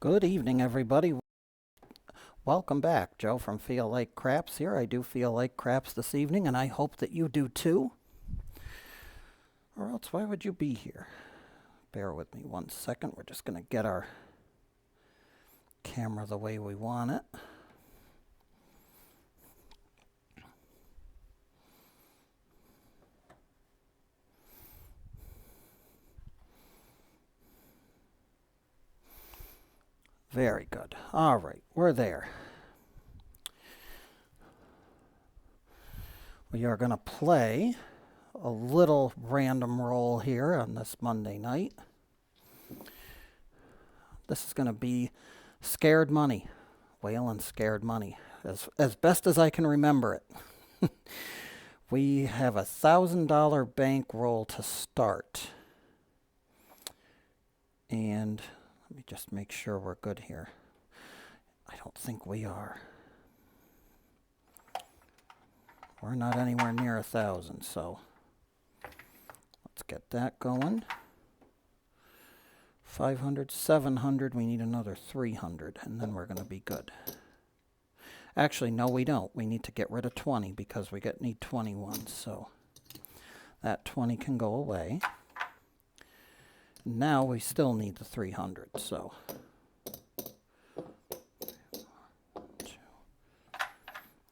Good evening, everybody. Welcome back. Joe from Feel Like Craps here. I do feel like craps this evening, and I hope that you do too. Or else, why would you be here? Bear with me 1 second. We're just going to get our camera the way we want it. Very good. All right, we're there. We are going to play a little random roll here on this Monday night. This is going to be Scared Money. Waylon Scared Money. As best as I can remember it. We have $1,000 bankroll to start. And let me just make sure we're good here. I don't think we are. We're not anywhere near 1,000, so let's get that going. 500, 700, we need another 300, and then we're going to be good. Actually, no, we don't. We need to get rid of 20 because we need 21, so that 20 can go away. Now we still need the 300, so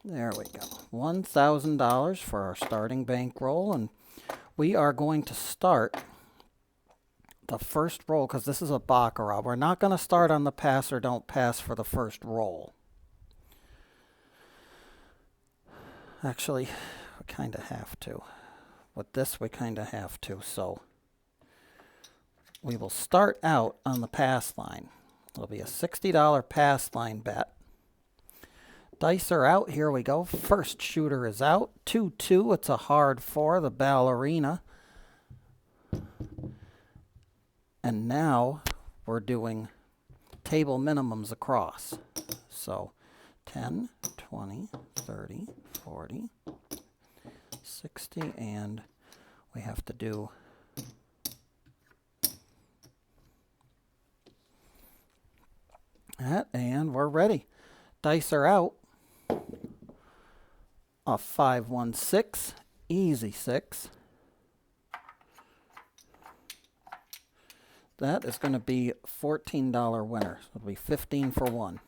there we go. $1,000 for our starting bankroll, and we are going to start the first roll because this is a baccarat. We're not going to start on the pass or don't pass for the first roll. Actually, we kind of have to. With this, we kind of have to, so we will start out on the pass line. It'll be a $60 pass line bet. Dice are out. Here we go. First shooter is out. 2-2. It's a hard 4, the ballerina. And now we're doing table minimums across. So 10, 20, 30, 40, 60, and we have to do that, and we're ready. Dice are out. A 5, 1, 6, easy 6. That is going to be $14 winner. So it'll be 15 for 1.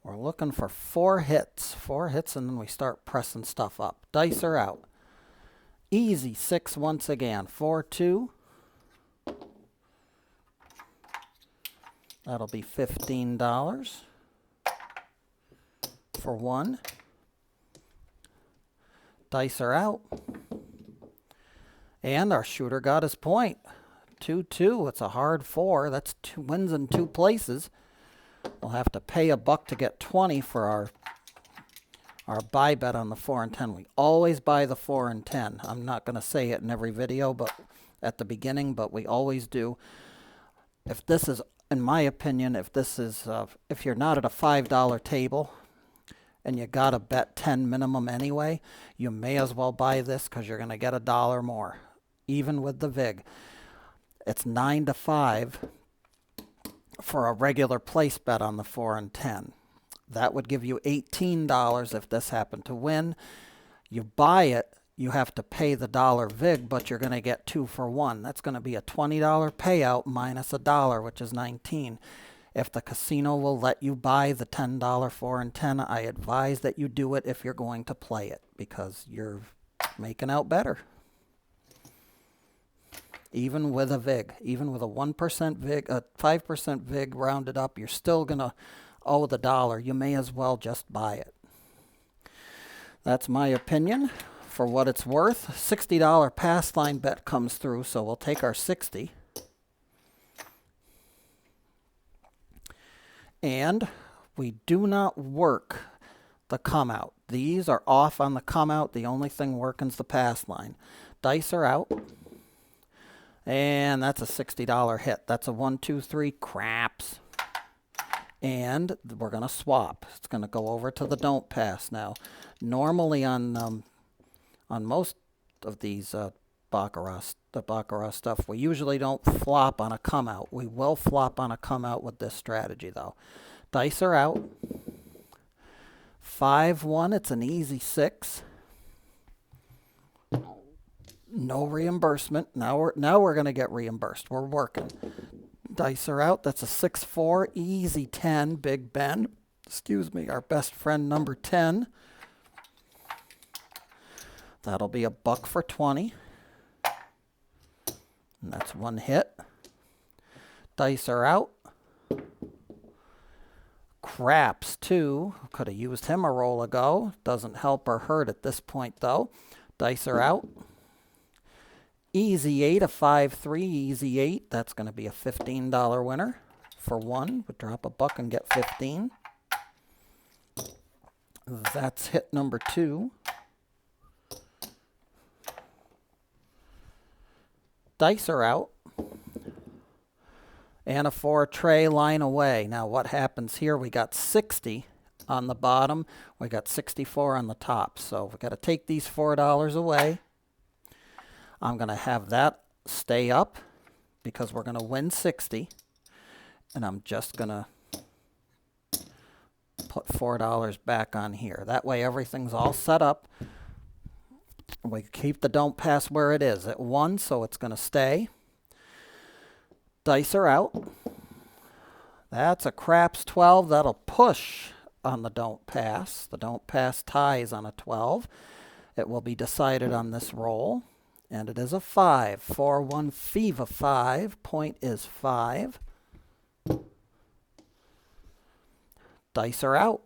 We're looking for 4 hits. 4 hits, and then we start pressing stuff up. Dice are out. Easy 6 once again. 4, 2. That'll be $15 for 1. Dice are out. And our shooter got his point. 2-2. It's a hard 4. That's 2 wins in 2 places. We'll have to pay $1 to get 20 for our buy bet on the 4 and 10. We always buy the 4 and 10. I'm not going to say it in every video, but at the beginning, but we always do. If this is, in my opinion, if you're not at a $5 table and you got to bet 10 minimum anyway, you may as well buy this because you're going to get $1 more, even with the VIG. It's 9 to 5 for a regular place bet on the 4 and 10. That would give you $18 if this happened to win. You buy it, you have to pay the $1 VIG, but you're going to get 2 for 1. That's going to be a $20 payout minus $1, which is $19. If the casino will let you buy the $10 4 and 10, I advise that you do it if you're going to play it because you're making out better. Even with a VIG, even with a 1% VIG, a 5% VIG rounded up, you're still going to owe the $1. You may as well just buy it. That's my opinion. For what it's worth, $60 pass line bet comes through, so we'll take our 60. And we do not work the come out. These are off on the come out. The only thing working is the pass line. Dice are out. And that's a $60 hit. That's a 1, 2, 3 craps. And we're going to swap. It's going to go over to the don't pass now. Normally on most of these the Baccarat stuff, we usually don't flop on a come out. We will flop on a come out with this strategy though. Dice are out. 5-1, it's an easy 6. No reimbursement. Now we're going to get reimbursed. We're working. Dice are out. That's a 6-4, easy 10, Big Ben. Excuse me, our best friend number 10. That'll be a buck for 20. And that's one hit. Dice are out. Craps 2. Could have used him a roll ago. Doesn't help or hurt at this point though. Dice are out. Easy 8, a 5-3, easy 8. That's going to be a $15 winner for 1. We'll drop a buck and get 15. That's hit number 2. Dice are out. And a 4 tray line away. Now what happens here? We got 60 on the bottom. We got 64 on the top. So we got to take these $4 away. I'm going to have that stay up because we're going to win 60. And I'm just going to put $4 back on here. That way everything's all set up. We keep the don't pass where it is at 1, so it's going to stay. Dice are out. That's a craps 12. That'll push on the don't pass. The don't pass ties on a 12. It will be decided on this roll. And it is a 5. 4-1 Fever 5. Point is 5. Dice are out.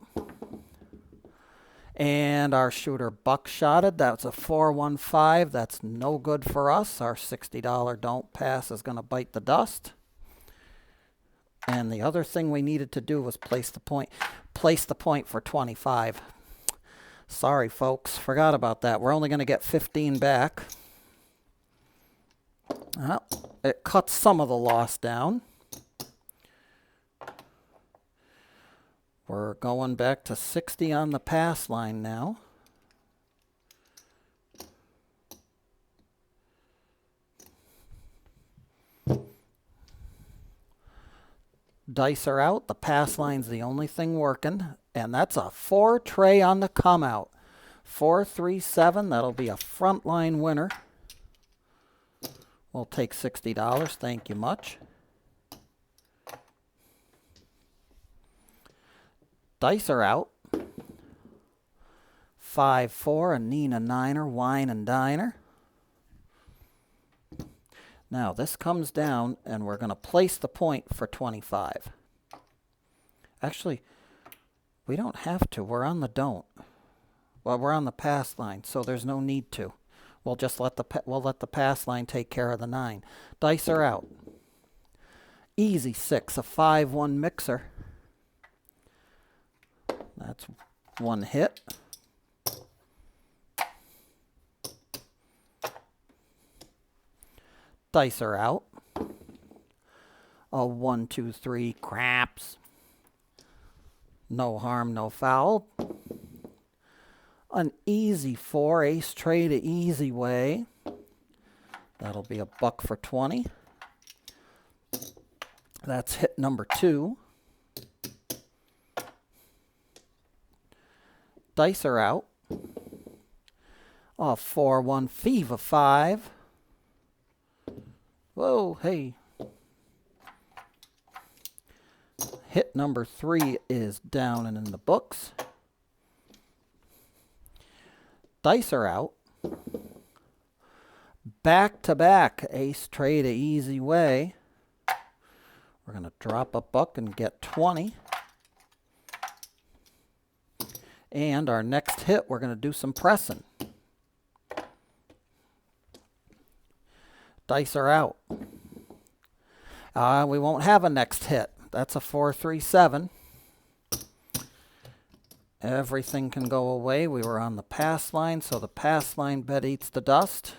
And our shooter buckshotted. That's a 4-1-5. That's no good for us. Our $60 don't pass is going to bite the dust. And the other thing we needed to do was place the point. Place the point for 25. Sorry, folks. Forgot about that. We're only going to get 15 back. Well, it cuts some of the loss down. We're going back to 60 on the pass line now. Dice are out. The pass line's the only thing working. And that's a 4 tray on the come out. 4-3-7. That'll be a front line winner. We'll take $60. Thank you much. Dice are out. 5-4, a Nina Niner, Wine and Diner. Now this comes down and we're going to place the point for 25. Actually, we don't have to. We're on the don't. Well, we're on the pass line, so there's no need to. We'll just let the pass line take care of the 9. Dice are out. Easy 6, a 5-1 mixer. That's one hit. Dice are out. A 1-2-3 craps. No harm, no foul. An easy 4, ace tray to easy way. That'll be a buck for 20. That's hit number 2. Dice are out. A 4-1 Fever 5. Whoa, hey. Hit number 3 is down and in the books. Dice are out. Back to back, ace tray to easy way. We're going to drop a buck and get 20. And our next hit, we're going to do some pressing. Dice are out. We won't have a next hit. That's a 4-3-7. Everything can go away. We were on the pass line, so the pass line bet eats the dust.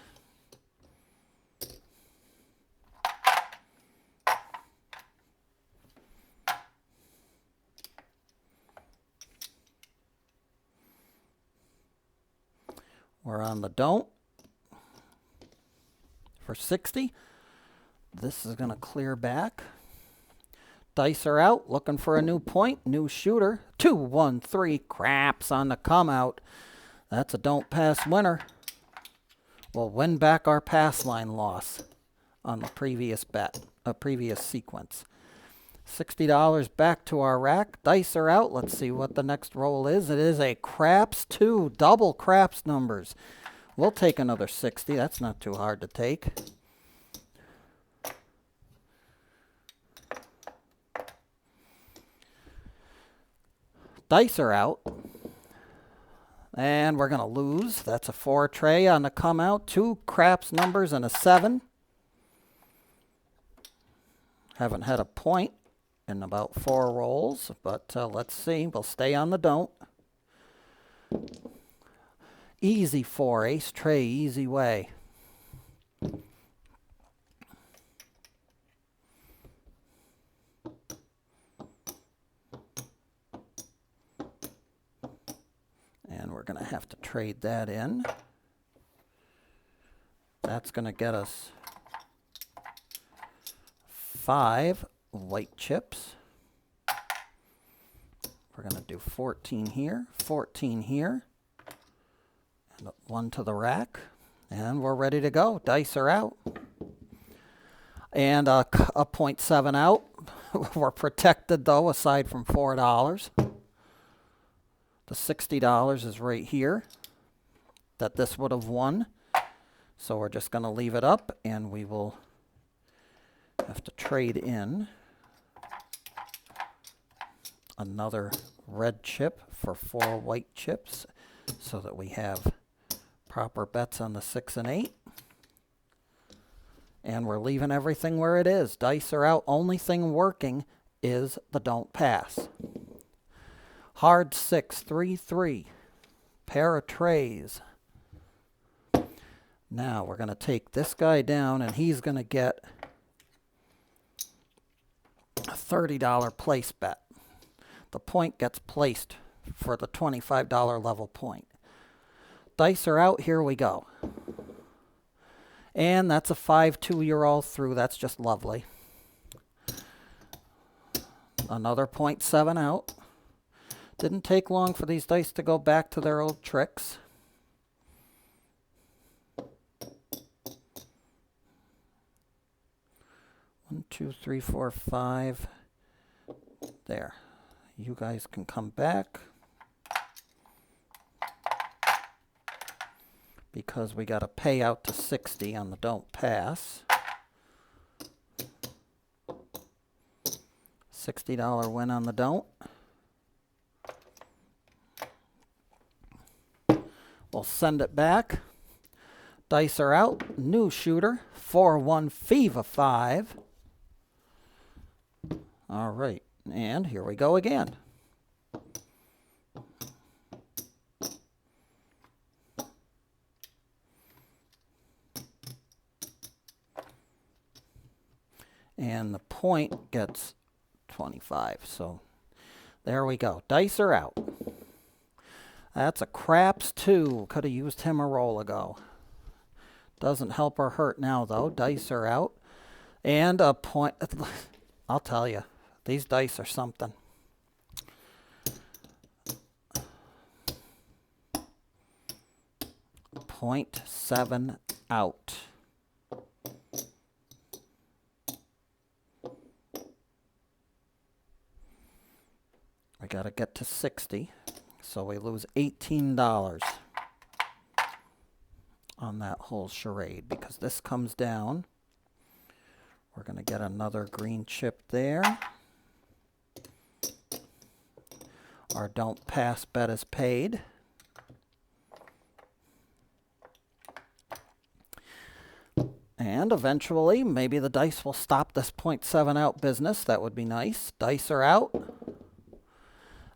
We're on the don't for 60. This is going to clear back. Dice are out, looking for a new point, new shooter. 2, 1, 3, craps on the come out. That's a don't pass winner. We'll win back our pass line loss on the previous bet, a previous sequence. $60 back to our rack. Dice are out. Let's see what the next roll is. It is a craps 2, double craps numbers. We'll take another 60. That's not too hard to take. Dice are out. And we're going to lose. That's a 4 tray on the come out. 2 craps numbers and a 7. Haven't had a point in about 4 rolls, but let's see. We'll stay on the don't. Easy 4, ace tray, easy way. And we're going to have to trade that in. That's going to get us 5 white chips. We're going to do 14 here, 14 here, and 1 to the rack, and we're ready to go. Dice are out. And a 0.7 out. We're protected, though, aside from $4. The $60 is right here that this would have won. So we're just going to leave it up, and we will have to trade in another red chip for 4 white chips so that we have proper bets on the 6 and 8. And we're leaving everything where it is. Dice are out. Only thing working is the don't pass. Hard 6, 3, 3. Pair of trays. Now we're going to take this guy down, and he's going to get a $30 place bet. The point gets placed for the $25 level point. Dice are out. Here we go. And that's a 5-2. You're all through. That's just lovely. Another 0.7 out. Didn't take long for these dice to go back to their old tricks. One, 2, 3, 4, 5. There. You guys can come back. Because we got a payout to 60 on the don't pass. $60 win on the don't. We'll send it back. Dice are out. New shooter. 4-1 Fever 5. All right. And here we go again. And the point gets 25. So there we go. Dice are out. That's a craps 2. Could have used him a roll ago. Doesn't help or hurt now, though. Dice are out. And a point. I'll tell you, these dice are something. .7 out. We got to get to 60. So we lose $18 on that whole charade because this comes down. We're going to get another green chip there. Our don't pass bet is paid. And eventually, maybe the dice will stop this .7 out business. That would be nice. Dice are out.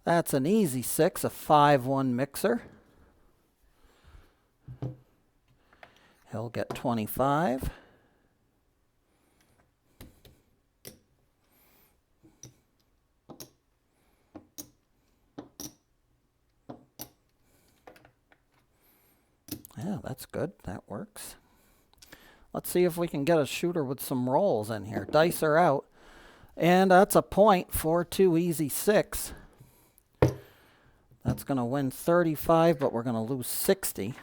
That's an easy 6, a 5-1 mixer. He'll get 25. Yeah, that's good. That works. Let's see if we can get a shooter with some rolls in here. Dice are out. And that's a point. 4-2 easy 6. That's going to win 35, but we're going to lose 60.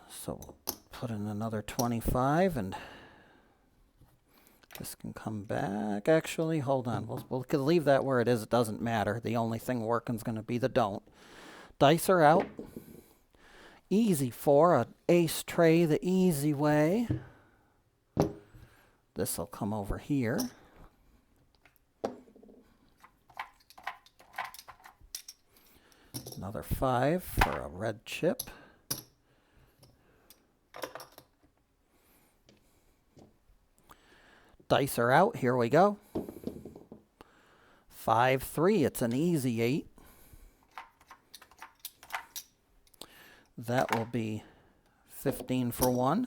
So we'll put in another 25, and this can come back. Actually, hold on. We'll leave that where it is. It doesn't matter. The only thing working is going to be the don't. Dice are out. Easy 4, an ace tray the easy way. This will come over here. Another 5 for a red chip. Dice are out. Here we go. 5-3. It's an easy 8. That will be 15 for 1.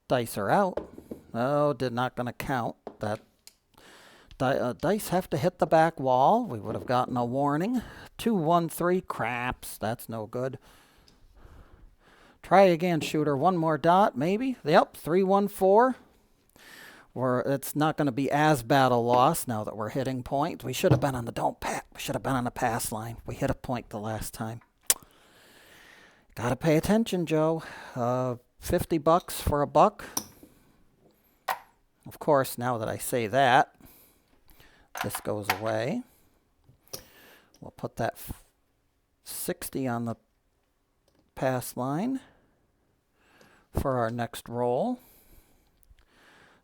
Dice are out. Oh, not going to count. That dice have to hit the back wall. We would have gotten a warning. 2-1-3. Craps. That's no good. Try again, shooter. One more dot, maybe. Yep, 3-1-4. It's not going to be as bad a loss now that we're hitting point. We should have been on the don't pass. We should have been on the pass line. We hit a point the last time. Got to pay attention, Joe. $50 for a buck. Of course, now that I say that, this goes away. We'll put that 60 on the pass line for our next roll.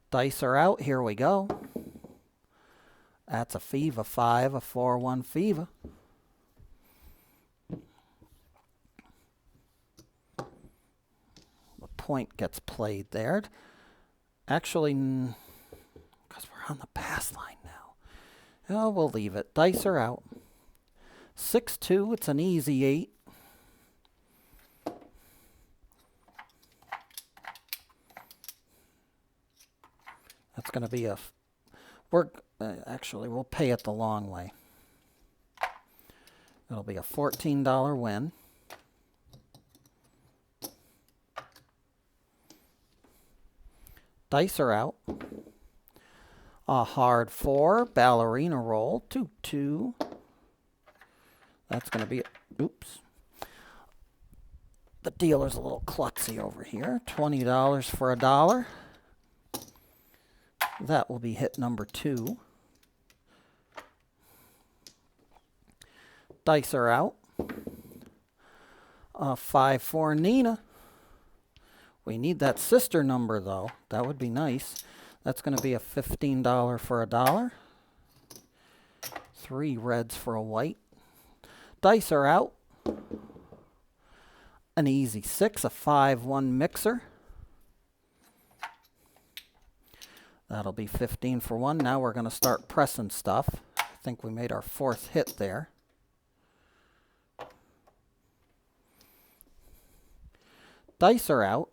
Dice are out. Here we go. That's a fever 5, a 4-1 fever. The point gets played there. Actually, because we're on the pass line now. Oh, we'll leave it. Dice are out. 6-2. It's an easy 8. That's going to be a... actually, we'll pay it the long way. It'll be a $14 win. Dice are out. A hard 4. Ballerina roll. 2-2. That's going to be... Oops. The dealer's a little klutzy over here. $20 for a dollar. That will be hit number 2. Dice are out. 5-4 Nina. We need that sister number, though. That would be nice. That's going to be a $15 for a dollar. 3 reds for a white. Dice are out. An easy 6, a 5-1 mixer. That'll be 15 for 1. Now we're going to start pressing stuff. I think we made our 4th hit there. Dice are out.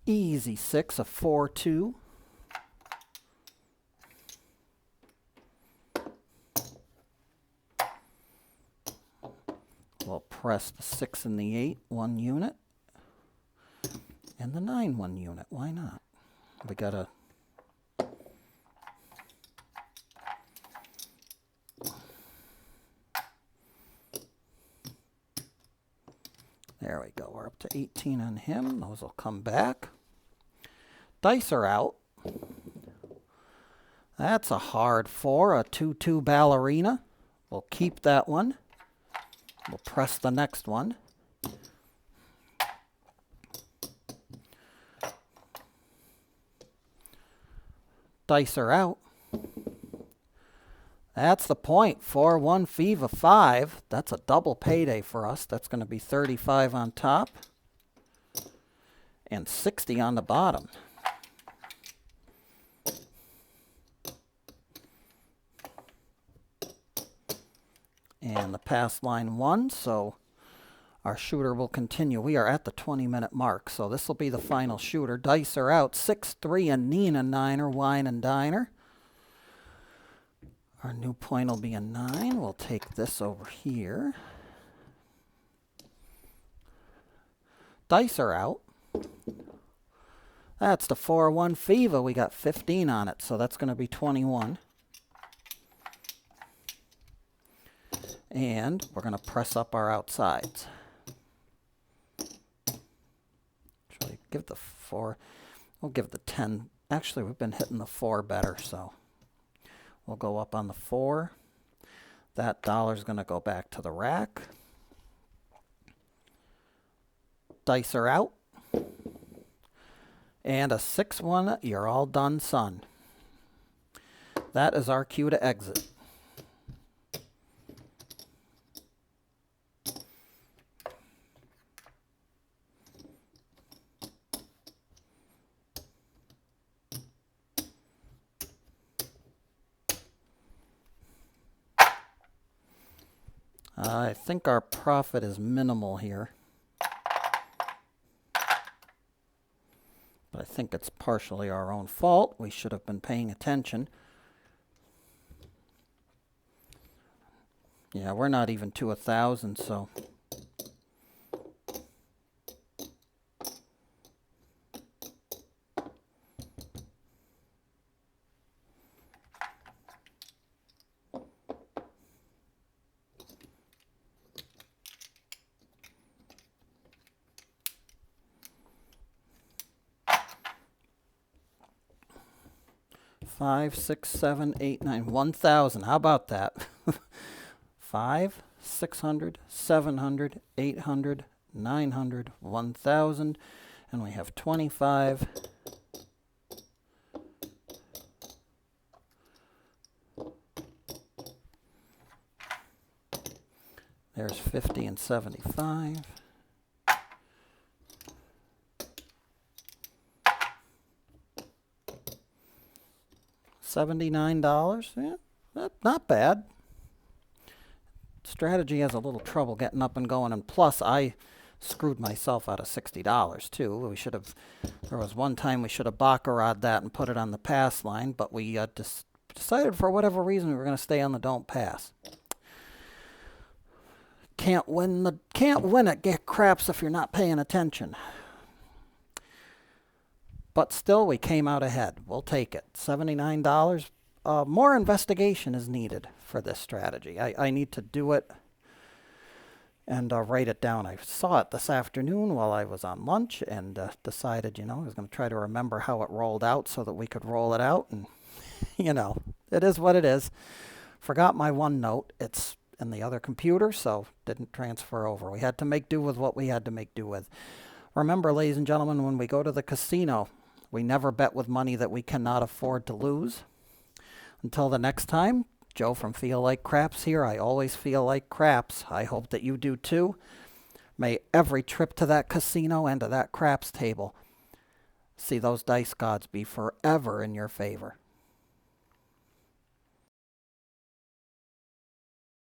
Easy 6, a 4-2. We'll press the 6 and the 8, 1 unit. And the 9, 1 unit. Why not? We got a... There we go. We're up to 18 on him. Those will come back. Dice are out. That's a hard 4, a 2-2 ballerina. We'll keep that one. We'll press the next one. Dice are out. That's the point. 4-1 fever 5. That's a double payday for us. That's going to be 35 on top and 60 on the bottom. And the pass line 1, so our shooter will continue. We are at the 20-minute mark, so this will be the final shooter. Dice are out. 6-3 and Nina Niner, Wine and Diner. Our new point will be a 9. We'll take this over here. Dice are out. That's the 4-1 Fever. We got 15 on it, so that's going to be 21. And we're going to press up our outsides. Should we give the 4? We'll give the 10. Actually, we've been hitting the 4 better, so we'll go up on the 4. That dollar's going to go back to the rack. Dice are out. And a 6-1. You're all done, son. That is our cue to exit. I think our profit is minimal here. But I think it's partially our own fault. We should have been paying attention. Yeah, we're not even to 1,000, so. Five, 6, 7, 8, 9, 1,000. How about that? 5, 600, 700, 800, 900, 1,000. And we have 25. There's 50 and 75. $79. Yeah, not bad. Strategy has a little trouble getting up and going, and plus I screwed myself out of $60 too. We should have. There was one time we should have baccarat that and put it on the pass line, but we decided for whatever reason we were going to stay on the don't pass. Can't win it. Get craps if you're not paying attention. But still, we came out ahead. We'll take it. $79. More investigation is needed for this strategy. I need to do it and write it down. I saw it this afternoon while I was on lunch and decided, I was going to try to remember how it rolled out so that we could roll it out. And, it is what it is. Forgot my OneNote. It's in the other computer, so didn't transfer over. We had to make do with what we had to make do with. Remember, ladies and gentlemen, when we go to the casino, we never bet with money that we cannot afford to lose. Until the next time, Joe from Feel Like Craps here. I always feel like craps. I hope that you do too. May every trip to that casino and to that craps table see those dice gods be forever in your favor.